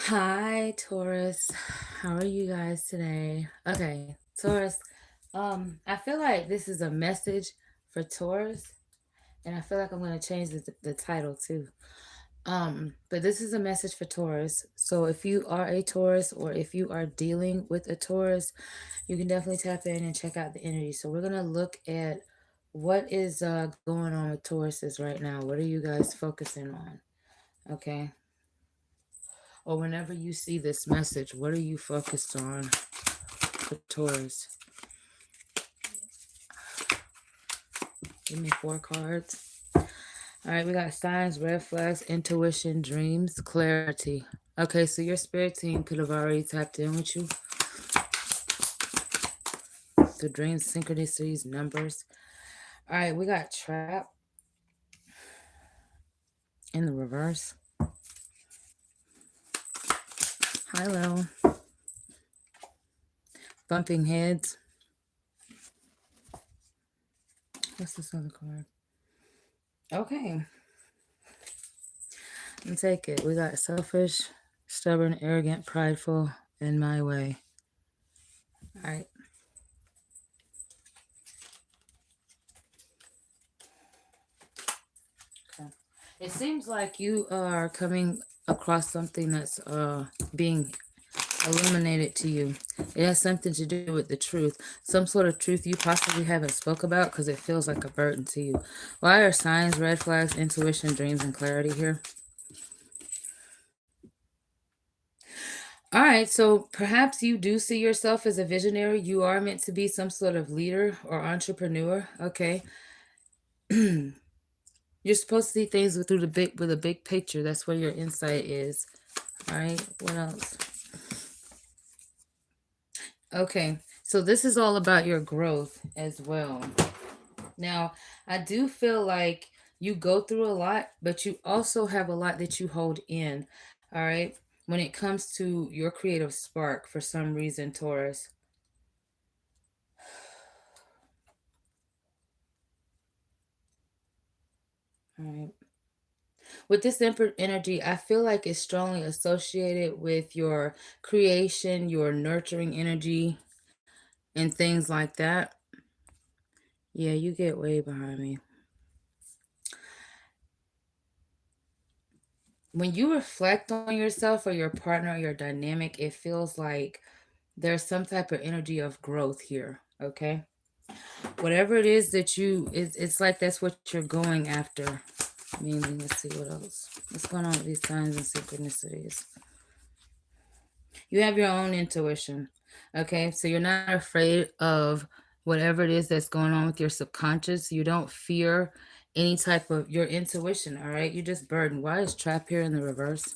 Hi, Taurus. How are you guys today? Okay, Taurus. I feel like this is a message for Taurus, and I feel like I'm gonna change the title too. But this is a message for Taurus. So if you are a Taurus or if you are dealing with a Taurus, you can definitely tap in and check out the energy. So we're gonna look at what is going on with Tauruses right now. What are you guys focusing on? Okay. Or whenever you see this message, what are you focused on for Taurus? Give me 4 cards. All right, we got signs, red flags, intuition, dreams, clarity. Okay, so your spirit team could have already tapped in with you. The dreams, synchronicities, numbers. All right, we got trap in the reverse. High low. Bumping heads. What's this other card? Okay. Let me take it. We got selfish, stubborn, arrogant, prideful, in my way. All right. Okay. It seems like you are coming across something that's being illuminated to you. It has something to do with the truth. Some sort of truth you possibly haven't spoke about because it feels like a burden to you. Why are signs, red flags, intuition, dreams, and clarity here? All right, so perhaps you do see yourself as a visionary. You are meant to be some sort of leader or entrepreneur. Okay. You're supposed to see things with a big picture. That's where your insight is. All right. What else? Okay. So this is all about your growth as well. Now, I do feel like you go through a lot, but you also have a lot that you hold in. All right. When it comes to your creative spark, for some reason, Taurus. All right. With this energy, I feel like it's strongly associated with your creation, your nurturing energy, and things like that. Yeah, you get way behind me. When you reflect on yourself or your partner or your dynamic, it feels like there's some type of energy of growth here. Okay. Whatever it is that it's like that's what you're going after. Meaning, let's see what else. What's going on with these signs and synchronicities? You have your own intuition. Okay. So you're not afraid of whatever it is that's going on with your subconscious. You don't fear any type of your intuition. All right. You just burden. Why is trap here in the reverse?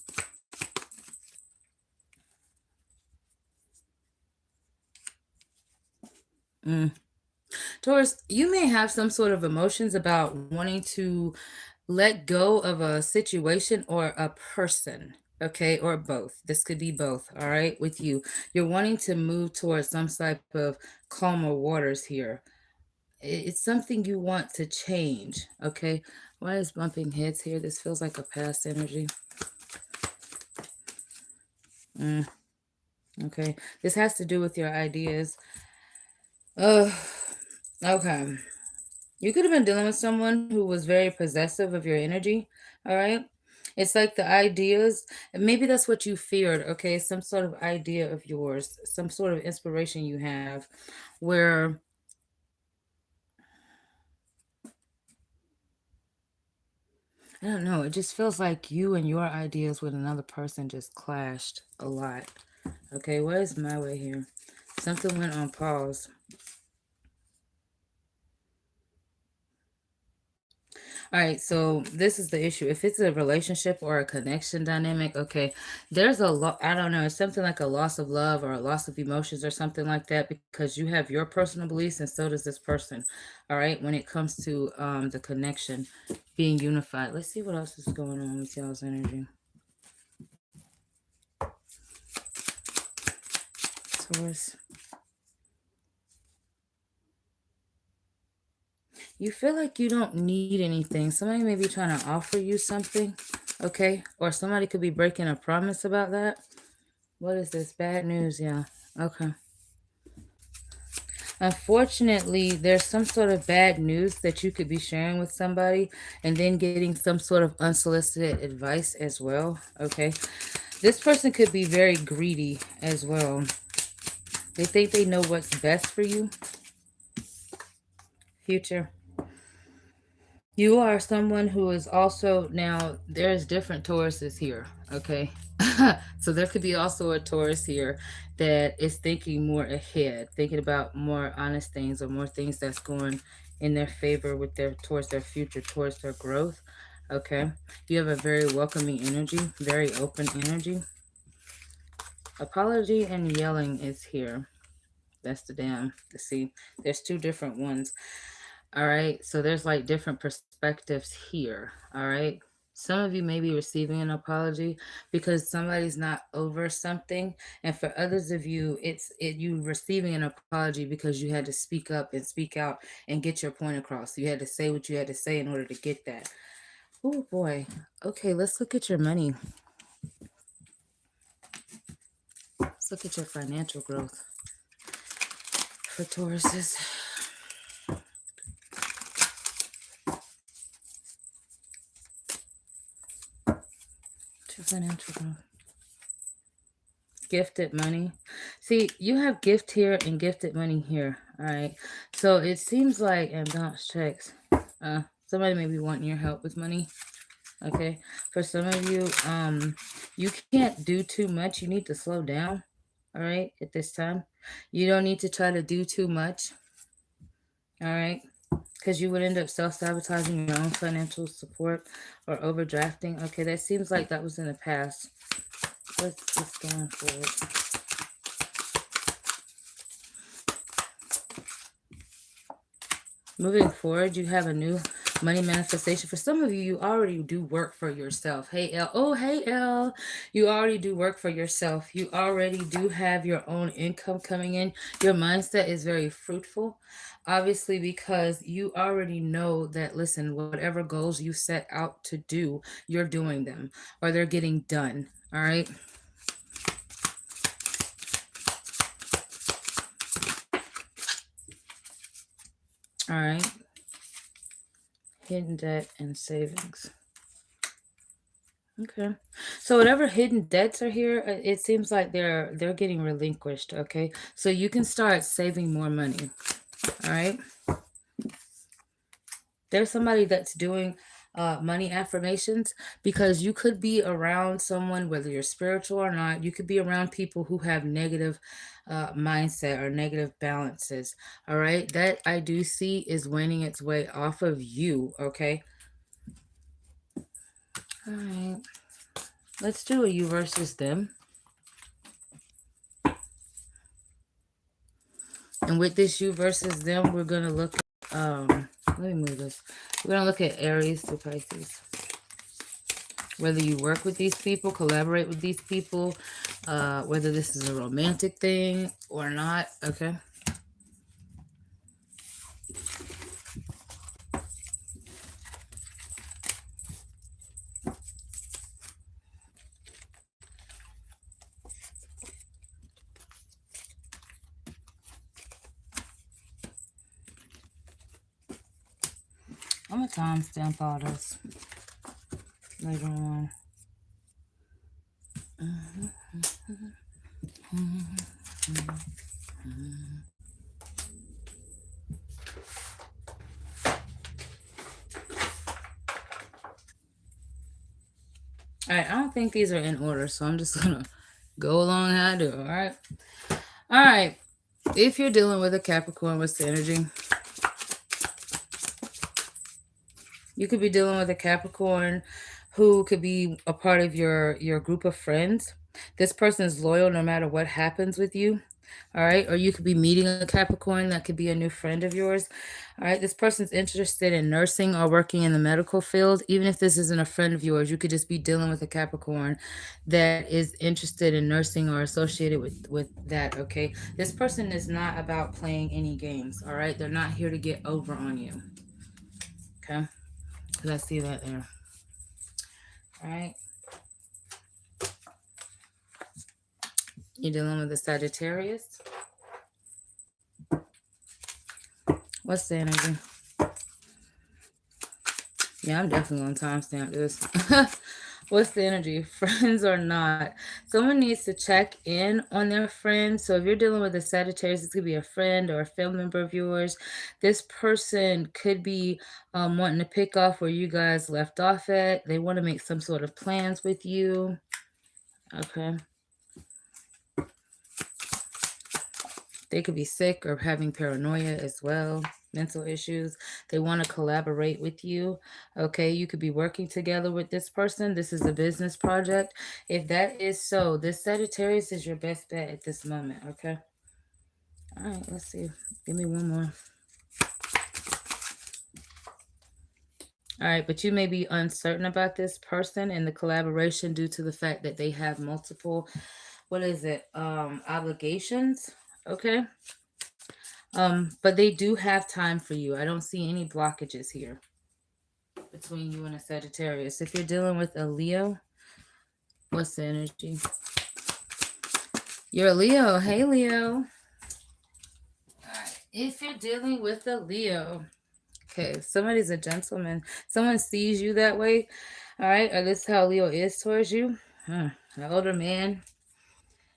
Taurus, you may have some sort of emotions about wanting to let go of a situation or a person, okay, or both. This could be both, all right, with you. You're wanting to move towards some type of calmer waters here. It's something you want to change, okay? Why is bumping heads here? This feels like a past energy. Okay, this has to do with your ideas. Okay. You could have been dealing with someone who was very possessive of your energy. All right. It's like the ideas, and maybe that's what you feared. Okay. Some sort of idea of yours, some sort of inspiration you have where I don't know. It just feels like you and your ideas with another person just clashed a lot. Okay. What is my way here? Something went on pause. All right, so this is the issue. If it's a relationship or a connection dynamic, okay, there's a lot, I don't know, it's something like a loss of love or a loss of emotions or something like that because you have your personal beliefs and so does this person. All right, when it comes to the connection being unified. Let's see what else is going on with y'all's energy. Taurus. You feel like you don't need anything. Somebody may be trying to offer you something, okay? Or somebody could be breaking a promise about that. What is this? Bad news, yeah. Okay. Unfortunately, there's some sort of bad news that you could be sharing with somebody and then getting some sort of unsolicited advice as well. Okay. This person could be very greedy as well. They think they know what's best for you. Future. You are someone who is also now there's different Tauruses here, okay? So there could be also a Taurus here that is thinking more ahead, thinking about more honest things or more things that's going in their favor with their towards their future, towards their growth. Okay. You have a very welcoming energy, very open energy. Apology and yelling is here. That's the damn. See, there's two different ones. All right. So there's like different perspectives here. All right. Some of you may be receiving an apology because somebody's not over something. And for others of you, you receiving an apology because you had to speak up and speak out and get your point across. You had to say what you had to say in order to get that. Oh boy. Okay, let's look at your money. Let's look at your financial growth for Tauruses. Your financial growth. Gifted money. See, you have gift here and gifted money here. All right. So it seems like, and bounce checks. Somebody may be wanting your help with money. Okay. For some of you, you can't do too much. You need to slow down. All right. At this time, you don't need to try to do too much. All right. Because you would end up self-sabotaging your own financial support or overdrafting. Okay, that seems like that was in the past. What's going forward? Moving forward, you have a new money manifestation. For some of you, you already do work for yourself. Hey, L. Oh, hey, L. You already do work for yourself. You already do have your own income coming in. Your mindset is very fruitful, obviously, because you already know that, listen, whatever goals you set out to do, you're doing them or they're getting done. All right. All right. Hidden debt and savings. Okay. So whatever hidden debts are here, it seems like they're getting relinquished, okay? So you can start saving more money. All right? There's somebody that's doing money affirmations because you could be around someone, whether you're spiritual or not, you could be around people who have negative mindset or negative balances. All right? That I do see is waning its way off of you, okay? All right. Let's do a you versus them. And with this you versus them, we're going to look at, let me move this. We're going to look at Aries to Pisces. Whether you work with these people, collaborate with these people, whether this is a romantic thing or not, okay? I'm going to timestamp all this later on. All right, I don't think these are in order, so I'm just going to go along how I do, all right? All right, if you're dealing with a Capricorn, what's the energy? You could be dealing with a Capricorn who could be a part of your group of friends. This person is loyal no matter what happens with you. All right. Or you could be meeting a Capricorn that could be a new friend of yours. All right. This person's interested in nursing or working in the medical field. Even if this isn't a friend of yours, you could just be dealing with a Capricorn that is interested in nursing or associated with that. Okay. This person is not about playing any games. All right. They're not here to get over on you. Okay. Because I see that there. All right. You're dealing with a Sagittarius. What's the energy? Yeah, I'm definitely going to timestamp this. What's the energy? Friends or not? Someone needs to check in on their friends. So if you're dealing with a Sagittarius, it could be a friend or a family member of yours. This person could be wanting to pick off where you guys left off at. They want to make some sort of plans with you. Okay. They could be sick or having paranoia as well, mental issues. They want to collaborate with you. Okay, you could be working together with this person. This is a business project. If that is so, this Sagittarius is your best bet at this moment. Okay. All right, let's see. Give me one more. All right, but you may be uncertain about this person and the collaboration due to the fact that they have multiple, what is it, obligations. Okay. But they do have time for you. I don't see any blockages here between you and a Sagittarius. If you're dealing with a Leo, what's the energy? You're a Leo. Hey, Leo. If you're dealing with a Leo, okay, somebody's a gentleman. Someone sees you that way. All right, or this is how Leo is towards you. An older man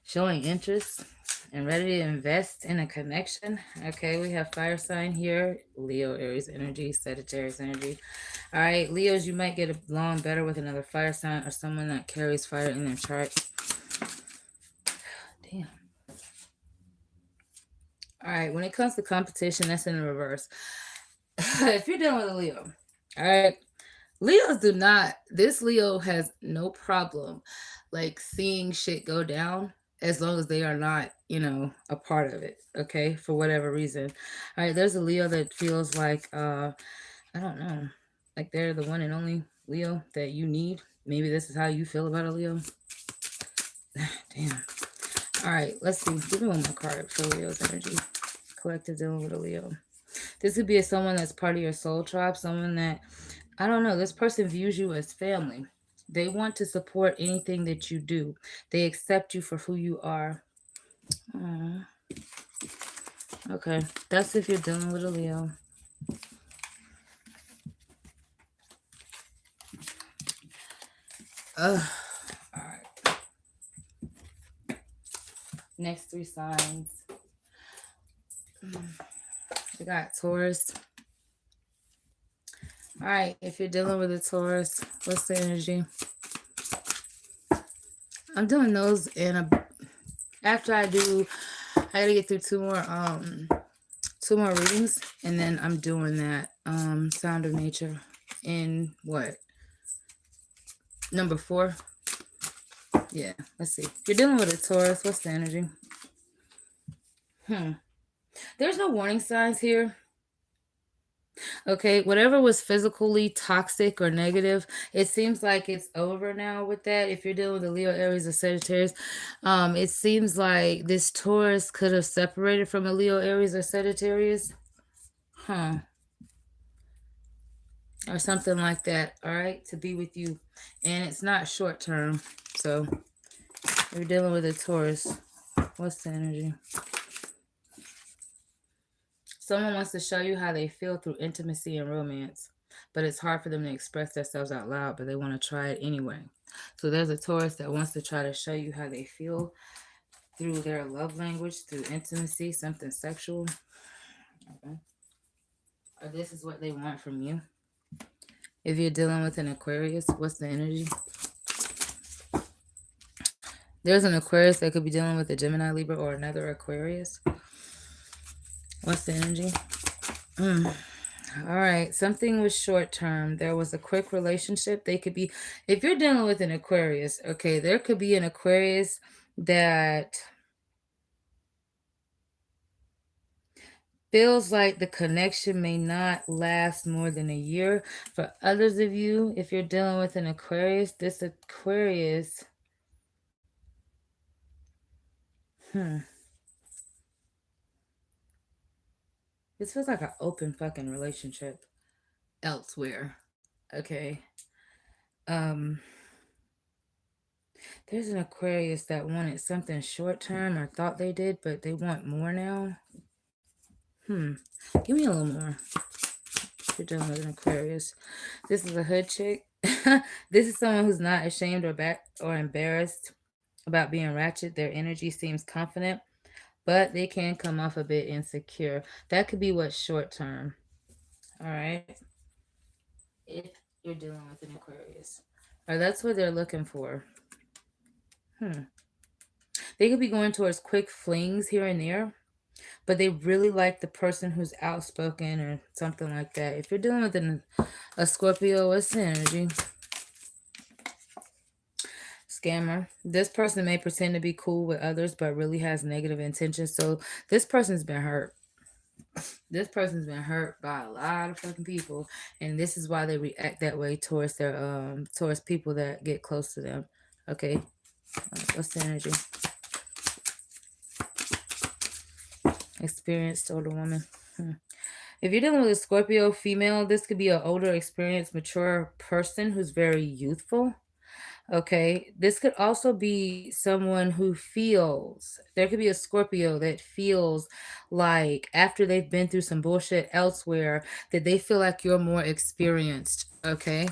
showing interest and ready to invest in a connection. Okay, we have fire sign here. Leo, Aries energy, Sagittarius energy. All right, Leos, you might get along better with another fire sign or someone that carries fire in their chart. Damn. All right, when it comes to competition, that's in the reverse. If you're dealing with a Leo, all right, Leos do not, this Leo has no problem like seeing shit go down as long as they are not, a part of it, okay, for whatever reason. All right, there's a Leo that feels like, I don't know, like they're the one and only Leo that you need. Maybe this is how you feel about a Leo. Damn. All right, let's see. Give me one more card for Leo's energy. Collective dealing with a Leo. This could be someone that's part of your soul tribe, someone that, I don't know, this person views you as family. They want to support anything that you do. They accept you for who you are. Okay, that's if you're dealing with a Leo. All right. Next 3 signs. We got Taurus. All right, if you're dealing with a Taurus, what's the energy? I'm doing those after I gotta get through two more readings, and then I'm doing that Sound of Nature in what? Number 4. Yeah, let's see. If you're dealing with a Taurus, what's the energy? There's no warning signs here. Okay, whatever was physically toxic or negative, it seems like it's over now with that. If you're dealing with a Leo, Aries, or Sagittarius, it seems like this Taurus could have separated from a Leo, Aries, or Sagittarius. Or something like that, all right, to be with you. And it's not short term. So if you're dealing with a Taurus, what's the energy? Someone wants to show you how they feel through intimacy and romance, but it's hard for them to express themselves out loud, but they want to try it anyway. So there's a Taurus that wants to try to show you how they feel through their love language, through intimacy, something sexual. Okay. Or this is what they want from you. If you're dealing with an Aquarius, what's the energy? There's an Aquarius that could be dealing with a Gemini, Libra, or another Aquarius. What's the energy? All right. Something was short term. There was a quick relationship. They could be, if you're dealing with an Aquarius, okay, there could be an Aquarius that feels like the connection may not last more than a year. For others of you, if you're dealing with an Aquarius, this Aquarius, this feels like an open fucking relationship elsewhere. Okay. There There's an Aquarius that wanted something short term or thought they did, but they want more now. Give me a little more. You're dealing with an Aquarius. This is a hood chick. This is someone who's not ashamed or embarrassed about being ratchet. Their energy seems confident, but they can come off a bit insecure. That could be what's short term. All right. If you're dealing with an Aquarius. Or that's what they're looking for. They could be going towards quick flings here and there, but they really like the person who's outspoken or something like that. If you're dealing with a Scorpio, what's the energy? Scammer. This person may pretend to be cool with others, but really has negative intentions. So this person's been hurt. This person's been hurt by a lot of fucking people, and this is why they react that way towards towards people that get close to them. Okay, what's the energy? Experienced older woman. If you're dealing with a Scorpio female, this could be an older, experienced, mature person who's very youthful. Okay, this could also be someone who feels, there could be a Scorpio that feels like after they've been through some bullshit elsewhere, that they feel like you're more experienced. Okay,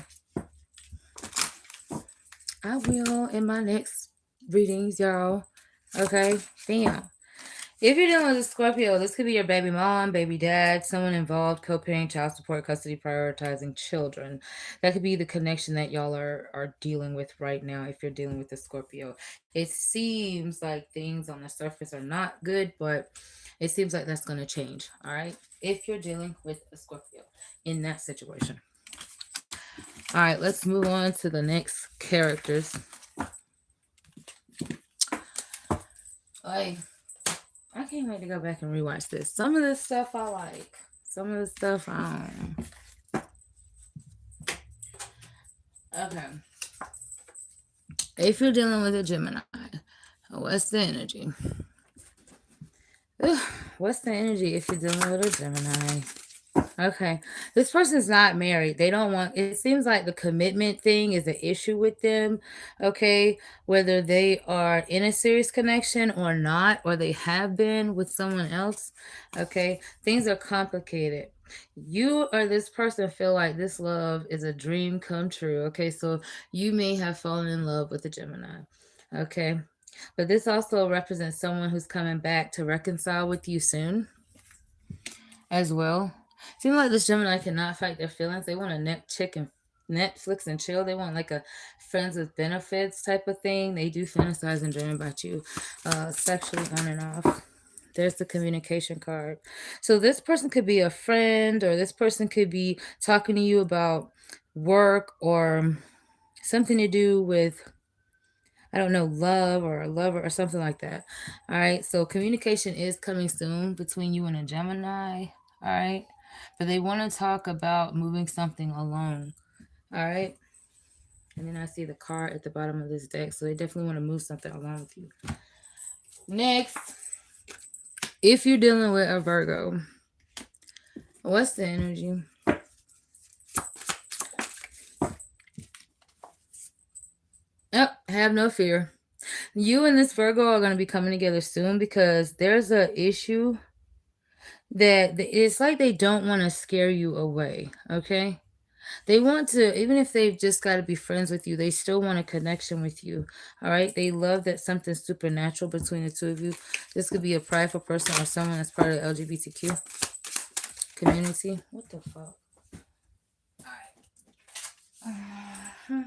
I will in my next readings, y'all. Okay, damn. If you're dealing with a Scorpio, this could be your baby mom, baby dad, someone involved, co-parenting, child support, custody, prioritizing children. That could be the connection that y'all are dealing with right now if you're dealing with a Scorpio. It seems like things on the surface are not good, but it seems like that's going to change, all right? If you're dealing with a Scorpio in that situation. All right, let's move on to the next characters. Like, I can't wait to go back and rewatch this. Some of this stuff I like. Some of the stuff I don't. Okay. If you're dealing with a Gemini, what's the energy? What's the energy if you're dealing with a Gemini? Okay. This person's not married. They don't want, it seems like the commitment thing is an issue with them. Okay. Whether they are in a serious connection or not, or they have been with someone else. Okay. Things are complicated. You or this person feel like this love is a dream come true. Okay. So you may have fallen in love with a Gemini. Okay. But this also represents someone who's coming back to reconcile with you soon as well. Seems like this Gemini cannot fight their feelings. They want a Netflix and chill. They want like a friends with benefits type of thing. They do fantasize and dream about you sexually on and off. There's the communication card. So this person could be a friend, or this person could be talking to you about work or something to do with, I don't know, love or a lover or something like that. All right. So communication is coming soon between you and a Gemini. All right. But they want to talk about moving something along. All right. And then I see the card at the bottom of this deck. So they definitely want to move something along with you. Next, if you're dealing with a Virgo, what's the energy? Oh, have no fear. You and this Virgo are going to be coming together soon because there's a issue that it's like they don't want to scare you away. Okay. They want to, even if they've just got to be friends with you, they still want a connection with you. All right. They love that something supernatural between the two of you. This could be a prideful person or someone that's part of the LGBTQ community. What the fuck? All right.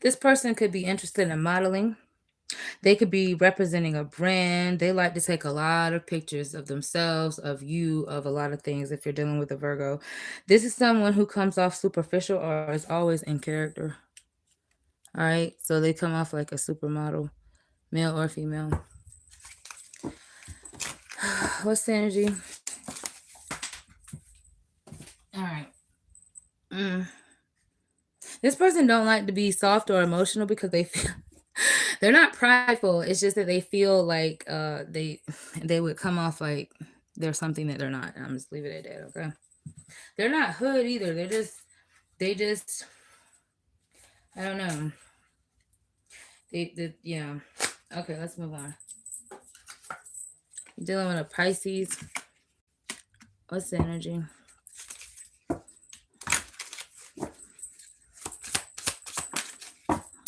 This person could be interested in modeling. They could be representing a brand. They like to take a lot of pictures of themselves, of you, of a lot of things if you're dealing with a Virgo. This is someone who comes off superficial or is always in character. All right. So they come off like a supermodel, male or female. What's the energy? All right. This person don't like to be soft or emotional because they feel they're not prideful. It's just that they feel like they would come off like they're something that they're not. I'm just leave it at that, okay? They're not hood either. They just I don't know. Yeah. Okay, let's move on. You're dealing with a Pisces. What's the energy?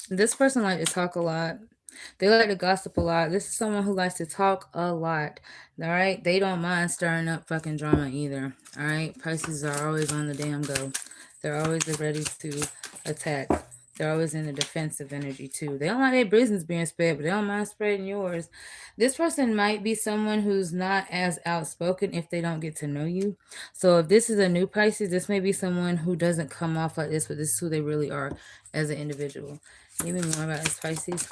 This person like to talk a lot. They like to gossip a lot. This is someone who likes to talk a lot. All right. They don't mind stirring up fucking drama either. All right. Pisces are always on the damn go. They're always ready to attack. They're always in the defensive energy too. They don't like their business being spread, but they don't mind spreading yours. This person might be someone who's not as outspoken if they don't get to know you. So if this is a new Pisces, this may be someone who doesn't come off like this, but this is who they really are as an individual. Give me more about this Pisces.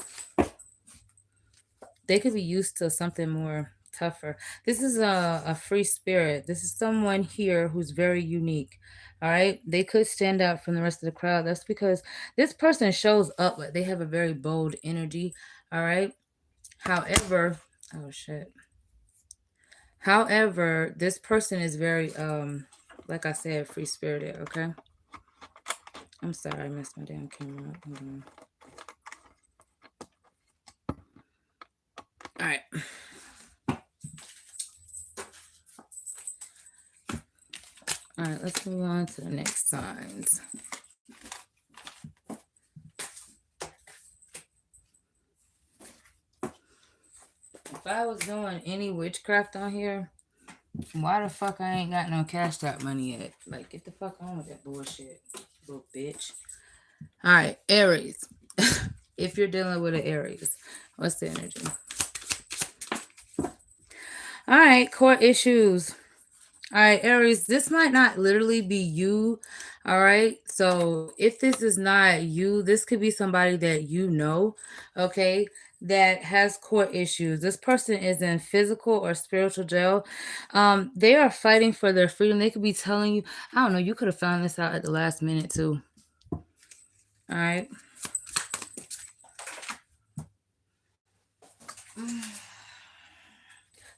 They could be used to something more tougher. This is a free spirit. This is someone here who's very unique. All right. They could stand out from the rest of the crowd. That's because this person shows up, but they have a very bold energy. All right. However, oh shit. However, this person is very like I said, free spirited, okay? I'm sorry, I messed my damn camera up. Hold on. All right. All right, let's move on to the next signs. If I was doing any witchcraft on here, why the fuck I ain't got no CashApp money yet? Like, get the fuck on with that bullshit, little bitch. All right, Aries. If you're dealing with an Aries, what's the energy? All right, court issues. All right, Aries, this might not literally be you. All right. So if this is not you, this could be somebody that you know, okay, that has court issues. This person is in physical or spiritual jail. They are fighting for their freedom. They could be telling you, I don't know, you could have found this out at the last minute too. All right.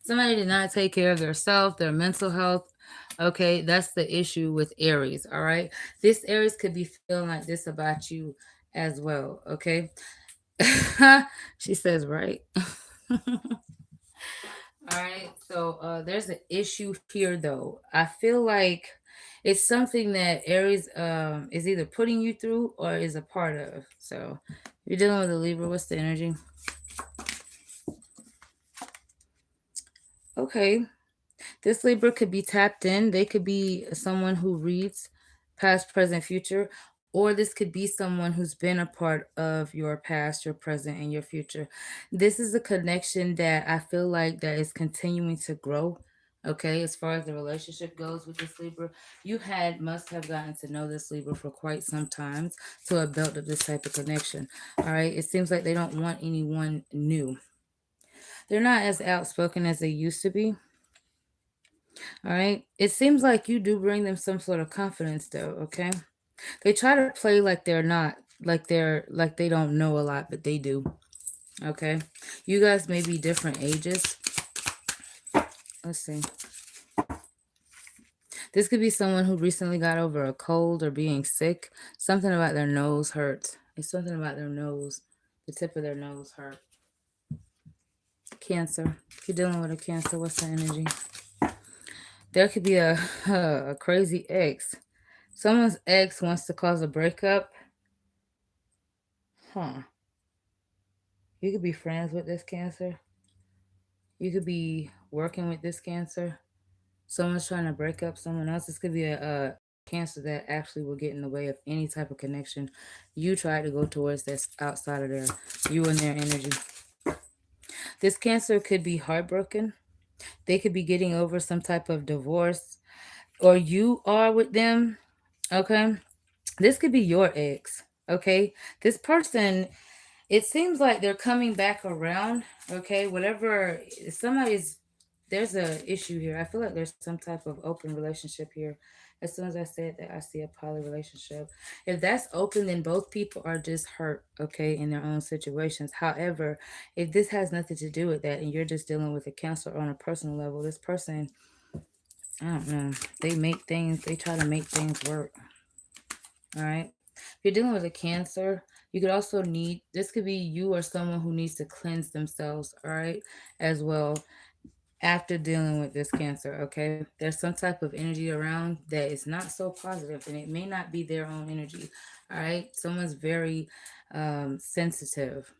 Somebody did not take care of their self, their mental health. Okay, that's the issue with Aries. All right, this Aries could be feeling like this about you as well. Okay, she says, right. All right, so there's an issue here though. I feel like it's something that Aries is either putting you through or is a part of. So you're dealing with a Libra. What's the energy? Okay. This Libra could be tapped in. They could be someone who reads past, present, future, or this could be someone who's been a part of your past, your present, and your future. This is a connection that I feel like that is continuing to grow. Okay, as far as the relationship goes with this Libra, you must have gotten to know this Libra for quite some time to have built up this type of connection. All right, it seems like they don't want anyone new. They're not as outspoken as they used to be. All right. It seems like you do bring them some sort of confidence though, okay? They try to play like they're not, like they don't know a lot, but they do. Okay? You guys may be different ages. Let's see. This could be someone who recently got over a cold or being sick. Something about their nose hurts. It's something about their nose. The tip of their nose hurt. Cancer. If you're dealing with a Cancer, what's the energy? There could be a crazy ex. Someone's ex wants to cause a breakup. Huh. You could be friends with this Cancer. You could be working with this Cancer. Someone's trying to break up someone else. This could be a Cancer that actually will get in the way of any type of connection you try to go towards that's outside of you and their energy. This Cancer could be heartbroken. They could be getting over some type of divorce, or you are with them. Okay. This could be your ex. Okay. This person, it seems like they're coming back around. Okay. Whatever, there's a issue here. I feel like there's some type of open relationship here. As soon as I said that, I see a poly relationship. If that's open, then both people are just hurt, okay, in their own situations. However, if this has nothing to do with that and you're just dealing with a Cancer on a personal level, this person, I don't know, they try to make things work. All right. If you're dealing with a Cancer, You could also need, this could be you or someone who needs to cleanse themselves, all right, as well, after dealing with this Cancer, okay? There's some type of energy around that is not so positive, and it may not be their own energy, all right? Someone's very sensitive.